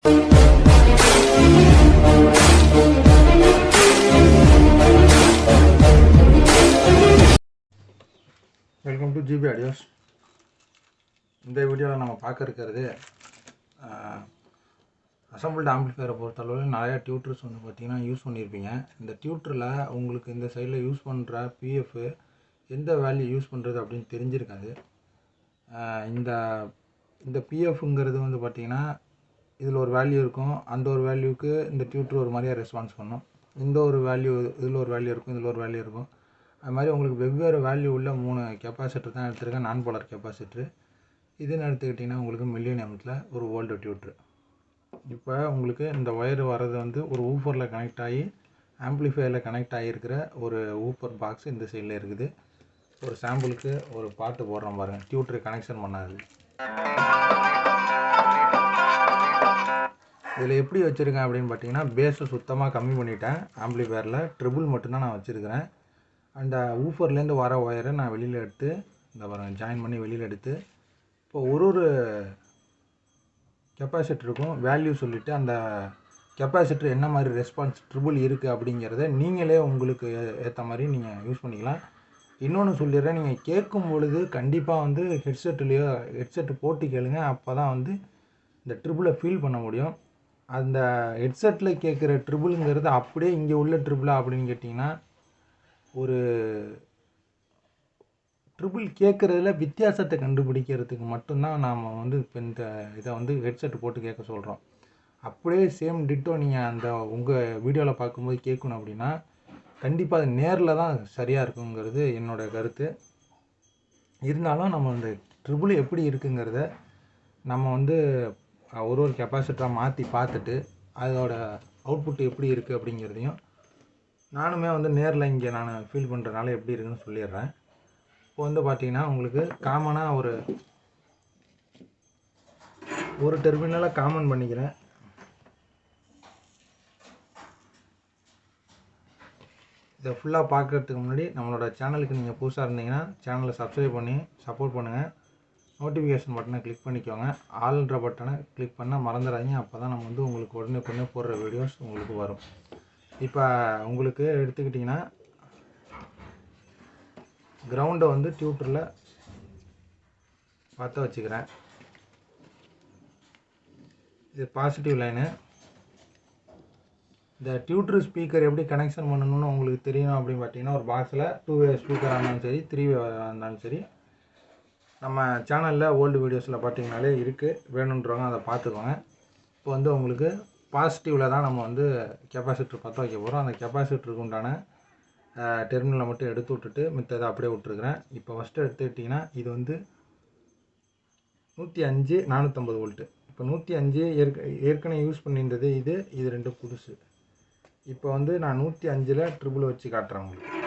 Welcome to GB audios. இந்த வீடியோவில் நம்ம பார்க்க இருக்கிறது அசம்பிள்டு ஆம்பிளிஃபையரை பொறுத்தளவில் நிறையா டியூட்டர்ஸ் வந்து பார்த்திங்கன்னா யூஸ் பண்ணியிருப்பீங்க. இந்த டியூட்டரில் உங்களுக்கு இந்த சைடில் யூஸ் பண்ணுற பிஎஃப் எந்த வேல்யூ யூஸ் பண்ணுறது அப்படின்னு தெரிஞ்சிருக்காது. இந்த இந்த பிஎஃப்ங்கிறது வந்து பார்த்திங்கன்னா இதில் ஒரு வேல்யூ இருக்கும், அந்த ஒரு வேல்யூவுக்கு இந்த டியூட்டர் ஒரு மாதிரியாக ரெஸ்பான்ஸ் பண்ணும். இந்த ஒரு வேல்யூ இதில் ஒரு வேல்யூ இருக்கும், இதில் ஒரு வேல்யூ இருக்கும். அது மாதிரி உங்களுக்கு வெவ்வேறு வேல்யூ உள்ள 3 கெப்பாசிட்டர் தான் எடுத்துருக்கேன், நான் போலார் கெப்பாசிட்டரு. இதுன்னு எடுத்துக்கிட்டிங்கன்னா உங்களுக்கு மில்லியனியத்தில் ஒரு வோல்ட் டியூட்ரு. இப்போ உங்களுக்கு இந்த ஒயர் வர்றது வந்து ஒரு ஊஃபரில் கனெக்ட் ஆகி ஆம்பிளிஃபையரில் கனெக்ட் ஆகியிருக்கிற ஒரு ஊஃபர் பாக்ஸ் இந்த சைடில் இருக்குது. ஒரு சாம்பிளுக்கு ஒரு பாட்டு போடுறோம் பாருங்கள், டியூட்ரு கனெக்ஷன் பண்ணாது. இதில் எப்படி வச்சுருக்கேன் அப்படின்னு பார்த்தீங்கன்னா, பேஸை சுத்தமாக கம்மி பண்ணிட்டேன். ஆம்பிளிஃபையரில் ட்ரிபிள் மட்டும்தான் நான் வச்சுருக்கிறேன். அந்த ஊஃபர்லேருந்து வர ஒயரை நான் வெளியில் எடுத்து இந்த பாருங்கள் ஜாயின் பண்ணி வெளியில் எடுத்து இப்போ ஒரு கெப்பாசிட்டருக்கும் வேல்யூ சொல்லிவிட்டு அந்த கெப்பாசிட்டர் என்ன மாதிரி ரெஸ்பான்ஸ் ட்ரிபிள் இருக்குது அப்படிங்கிறத நீங்களே உங்களுக்கு ஏற்ற மாதிரி நீங்கள் யூஸ் பண்ணிக்கலாம். இன்னொன்று சொல்லிடுறேன், நீங்கள் கேட்கும் பொழுது கண்டிப்பாக வந்து ஹெட்செட்டு போட்டு கேளுங்க. அப்போ தான் வந்து இந்த ட்ரிபிளை ஃபீல் பண்ண முடியும். அந்த ஹெட்செட்டில் கேட்குற ட்ரிபிளுங்கிறது அப்படியே இங்கே உள்ள ட்ரிபிளா அப்படின்னு கேட்டிங்கன்னா, ஒரு ட்ரிபிள் கேட்குறதுல வித்தியாசத்தை கண்டுபிடிக்கிறதுக்கு மட்டும்தான் நாம் வந்து இப்போ இந்த இதை வந்து ஹெட்செட் போட்டு கேட்க சொல்கிறோம். அப்படியே சேம் டிட்டோ நீங்கள் அந்த உங்கள் வீடியோவில் பார்க்கும்போது கேட்கணும் அப்படின்னா கண்டிப்பாக அது நேரில் தான் சரியாக இருக்குங்கிறது என்னோடய கருத்து. இருந்தாலும் நம்ம இந்த ட்ரிபிள் எப்படி இருக்குங்கிறத நம்ம வந்து ஒரு கெப்பாசிட்டராக மாற்றி பார்த்துட்டு அதோட அவுட்புட் எப்படி இருக்குது அப்படிங்கிறதையும் நானுமே வந்து நேரில் இங்கே நான் ஃபீல் பண்ணுறதுனால எப்படி இருக்குன்னு சொல்லிடுறேன். இப்போ வந்து பார்த்திங்கன்னா உங்களுக்கு காமனாக ஒரு டெர்மினலை காமன் பண்ணிக்கிறேன். இதை ஃபுல்லாக பார்க்குறதுக்கு முன்னாடி நம்மளோட சேனலுக்கு நீங்கள் புதுசாக இருந்தீங்கன்னா சேனலை சப்ஸ்கிரைப் பண்ணி சப்போர்ட் பண்ணுங்கள். நோட்டிஃபிகேஷன் பட்டனை கிளிக் பண்ணிக்கோங்க. ஆல்ன்ற பட்டனை கிளிக் பண்ணால் மறந்துடாதீங்க. அப்போ தான் நம்ம வந்து உங்களுக்கு உடனே போடுற வீடியோஸ் உங்களுக்கு வரும். இப்போ உங்களுக்கு எடுத்துக்கிட்டிங்கன்னா கிரவுண்டை வந்து டியூட்டரில் பற்ற வச்சுக்கிறேன். இது பாசிட்டிவ் லைனு. இந்த டியூட்டர் ஸ்பீக்கர் எப்படி கனெக்ஷன் பண்ணணும்னு உங்களுக்கு தெரியும் அப்படின்னு பார்த்தீங்கன்னா, ஒரு பாக்ஸில் 2 வே ஸ்பீக்கராக இருந்தாலும் சரி 3 வே இருந்தாலும் சரி நம்ம சேனலில் ஓல்டு வீடியோஸில் பார்த்தீங்கனாலே இருக்குது. வேணுன்றவங்க அதை பார்த்துக்கோங்க. இப்போ வந்து உங்களுக்கு பாசிட்டிவில் தான் நம்ம வந்து கெப்பாசிட்டர் பற்ற வைக்க போகிறோம். அந்த கெப்பாசிட்டருக்கு உண்டான டெர்மினலை மட்டும் எடுத்து விட்டுட்டு மித்ததை அப்படியே விட்டுருக்குறேன். இப்போ ஃபஸ்ட்டு எடுத்துக்கிட்டிங்கன்னா இது வந்து 105 450 வோல்ட்டு. இப்போ 105 ஏற்கனவே யூஸ் பண்ணியிருந்தது இது ரெண்டு புதுசு. இப்போ வந்து நான் 105ல் ட்ரிபிள் வச்சு காட்டுறேன் உங்களுக்கு.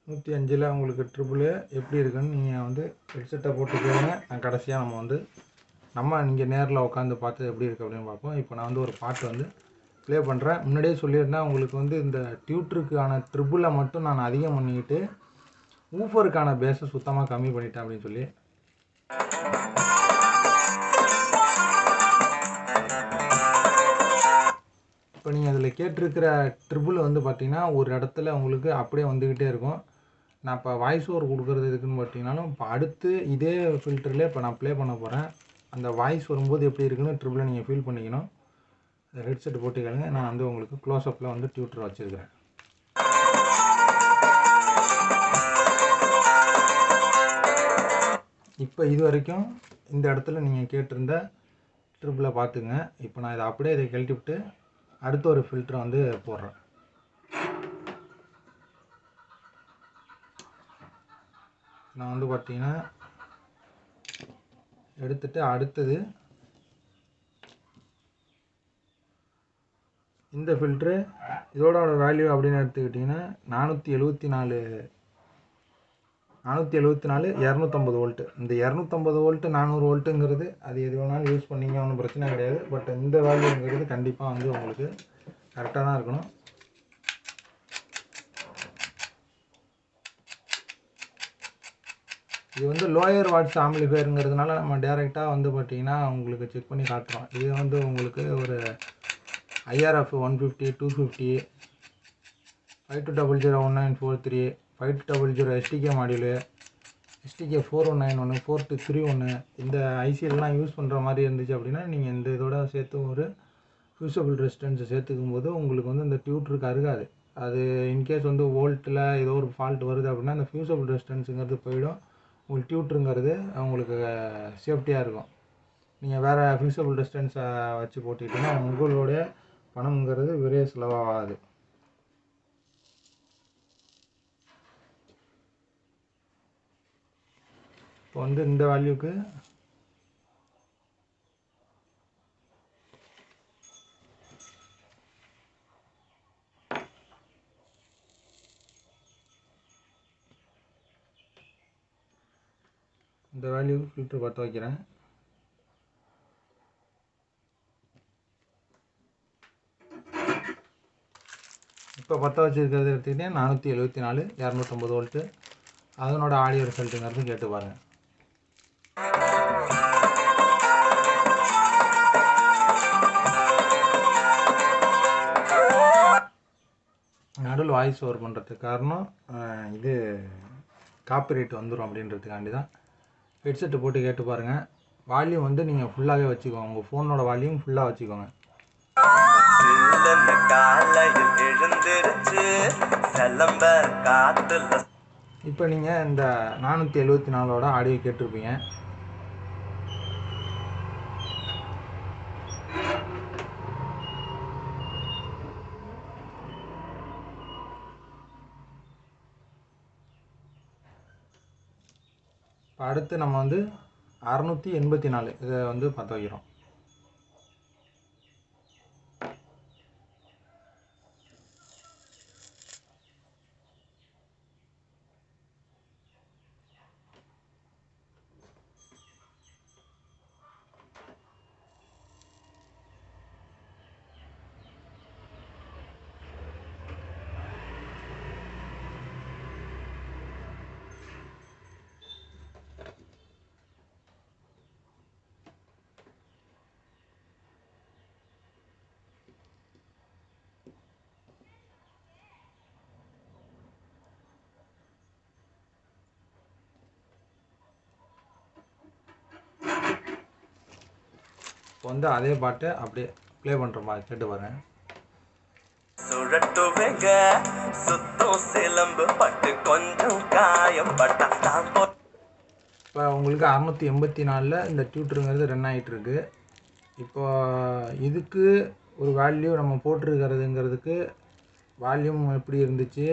நூற்றி அஞ்சில் உங்களுக்கு ட்ரிபிள் எப்படி இருக்குன்னு நீங்கள் வந்து ஹெட்செட்டை போட்டு கேளுங்க. நான் கடைசியாக நம்ம இங்கே நேரில் உட்காந்து பார்த்து எப்படி இருக்குது அப்படின்னு பார்ப்போம். இப்போ நான் வந்து ஒரு பாட்டு வந்து ப்ளே பண்ணுறேன். முன்னாடியே சொல்லியிருந்தேன் உங்களுக்கு வந்து இந்த டியூட்டருக்கான ட்ரிபிளை மட்டும் நான் அதிகம் பண்ணிக்கிட்டு ஊஃபருக்கான பேஸை சுத்தமாக கம்மி பண்ணிட்டேன் அப்படின்னு சொல்லி. இப்போ நீங்கள் அதில் கேட்டிருக்கிற ட்ரிபிள் வந்து பார்த்திங்கன்னா ஒரு இடத்துல உங்களுக்கு அப்படியே வந்துக்கிட்டே இருக்கும். நான் இப்போ வாய்ஸ் ஓவர் கொடுக்குறது எதுக்குன்னு பார்த்தீங்கன்னாலும், இப்போ அடுத்து இதே ஃபில்டரில் இப்போ நான் ப்ளே பண்ண போகிறேன். அந்த வாய்ஸ் வரும்போது எப்படி இருக்குன்னு ட்ரிபிளை நீங்கள் ஃபீல் பண்ணிக்கணும். ஹெட்செட் போட்டு கேளுங்க. நான் வந்து உங்களுக்கு க்ளோஸ்அப்பில் வந்து டியூட்டர் வச்சுருக்கிறேன். இப்போ இது வரைக்கும் இந்த இடத்துல நீங்கள் கேட்டிருந்த ட்ரிபிளை பார்த்துங்க. இப்போ நான் இதை கழட்டி விட்டு அடுத்த ஒரு ஃபில்டரை வந்து போடுறேன். நான் வந்து பார்த்தீங்கன்னா எடுத்துகிட்டு அடுத்தது இந்த ஃபில்ட்ரு இதோட வேல்யூ அப்படின்னு எடுத்துக்கிட்டிங்கன்னா 474 474 250 வோல்ட்டு. இந்த 250 வோல்ட்டு 400 வோல்ட்டுங்கிறது அது எது வேணாலும் யூஸ் பண்ணிங்க, ஒன்றும் பிரச்சனை கிடையாது. பட் இந்த வேல்யூங்கிறது கண்டிப்பாக வந்து உங்களுக்கு கரெக்டாக தான் இருக்கணும். இது வந்து லோயர் வாட்ஸ் ஆம்பிளிஃபையருங்கிறதுனால நம்ம டேரெக்டாக வந்து பார்த்திங்கன்னா உங்களுக்கு செக் பண்ணி காட்டுறோம். இது வந்து உங்களுக்கு ஒரு IRF 150, 250, 52001943, 5200 STK மாடியூலு, STK 4191, 4231 இந்த ஐசிஎல்லாம் யூஸ் பண்ணுற மாதிரி இருந்துச்சு அப்படின்னா நீங்கள் இந்த இதோட சேர்த்து ஒரு ஃபியூசபிள் ரெசிஸ்டன்ஸை சேர்த்துக்கும் போது உங்களுக்கு வந்து இந்த டியூட்டருக்கு அருகாது. அது இன்கேஸ் வந்து வோல்ட்டில் ஏதோ ஒரு ஃபால்ட் வருது அப்படின்னா அந்த ஃபியூசபிள் ரெசிஸ்டன்ஸுங்கிறது போயிடும். உங்களுக்கு டியூட்டருங்கிறது உங்களுக்கு சேஃப்டியாக இருக்கும். நீங்கள் வேறு ஃபிக்ஸபிள் ரெசிஸ்டன்ஸை வச்சு போட்டுக்கிட்டிங்கன்னா உங்களுடைய பணம்ங்கிறது விரைய செலவாகாது. இப்போ வந்து இந்த வேல்யூக்கு ஃபில்டர் பற்ற வைக்கிறேன். இப்போ பற்ற வச்சுருக்கிறது எடுத்துக்கிட்டே 474 250 வோல்ட்டு. அதனோட ஆடியோ ரிசல்ட்டுங்கிறது கேட்டு பாருங்கள். நடுவில் வாய்ஸ் ஓவர் பண்ணுறதுக்கு காரணம் இது காப்பிரைட் வந்துடும் அப்படின்றதுக்காண்டி தான். ஹெட்செட்டு போட்டு கேட்டு பாருங்கள். வால்யூம் வந்து நீங்கள் ஃபுல்லாகவே வச்சுக்கோங்க. உங்கள் ஃபோனோட வால்யூம் ஃபுல்லாக வச்சுக்கோங்க. இப்போ நீங்கள் இந்த 474ஓட ஆடியோ கேட்டிருப்பீங்க. அடுத்து நம்ம வந்து 684 இதை வந்து பற்ற வைக்கிறோம். இப்போ வந்து அதே பாட்டை அப்படியே ப்ளே பண்ணுற மாதிரி கேட்டு வரேன். இப்போ உங்களுக்கு 684 இந்த டியூட்டருங்கிறது ரன் ஆகிட்டு இருக்கு. இப்போ இதுக்கு ஒரு வேல்யூ நம்ம போட்டிருக்கிறதுங்கிறதுக்கு வால்யூம் எப்படி இருந்துச்சு,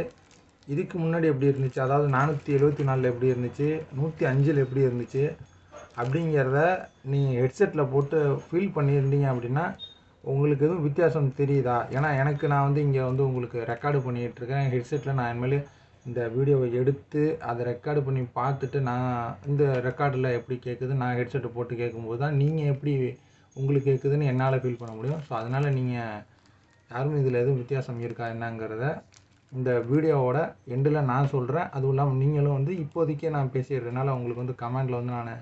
இதுக்கு முன்னாடி எப்படி இருந்துச்சு, அதாவது 474 எப்படி இருந்துச்சு, 105 எப்படி இருந்துச்சு அப்படிங்கிறத நீங்கள் ஹெட்செட்டில் போட்டு ஃபீல் பண்ணியிருந்தீங்க அப்படின்னா உங்களுக்கு எதுவும் வித்தியாசம் தெரியுதா? ஏன்னா நான் வந்து இங்கே வந்து உங்களுக்கு ரெக்கார்டு பண்ணிகிட்ருக்கேன். ஹெட்செட்டில் நான் இனிமேல் இந்த வீடியோவை எடுத்து அதை ரெக்கார்டு பண்ணி பார்த்துட்டு நான் இந்த ரெக்கார்டில் எப்படி கேட்குது நான் ஹெட்செட்டை போட்டு கேட்கும்போது தான் நீங்கள் எப்படி உங்களுக்கு கேட்குதுன்னு என்னால் ஃபீல் பண்ண முடியும். ஸோ அதனால் நீங்கள் யாரும் இதில் எதுவும் வித்தியாசம் இருக்கா என்னங்கிறத இந்த வீடியோவோட எண்டில் நான் சொல்கிறேன். அதுவும் இல்லாமல் நீங்களும் வந்து இப்போதைக்கே நான் பேசிடுறதுனால உங்களுக்கு வந்து கமெண்டில் வந்து நான்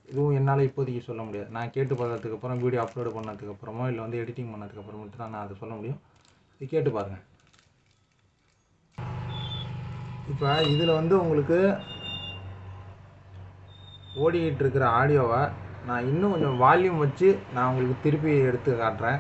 இதுவும் என்னால் இப்போதைக்கு சொல்ல முடியாது. நான் கேட்டு பார்த்ததுக்கப்புறம் வீடியோ அப்லோடு பண்ணதுக்கப்புறமோ இல்லை வந்து எடிட்டிங் பண்ணதுக்கப்புறமேட்டு தான் நான் அதை சொல்ல முடியும். இது கேட்டு பாருங்கள். இப்போ இதில் வந்து உங்களுக்கு ஓடிக்கிட்டு இருக்கிற ஆடியோவை நான் இன்னும் கொஞ்சம் வால்யூம் வச்சு நான் உங்களுக்கு திருப்பி எடுத்து காட்டுறேன்.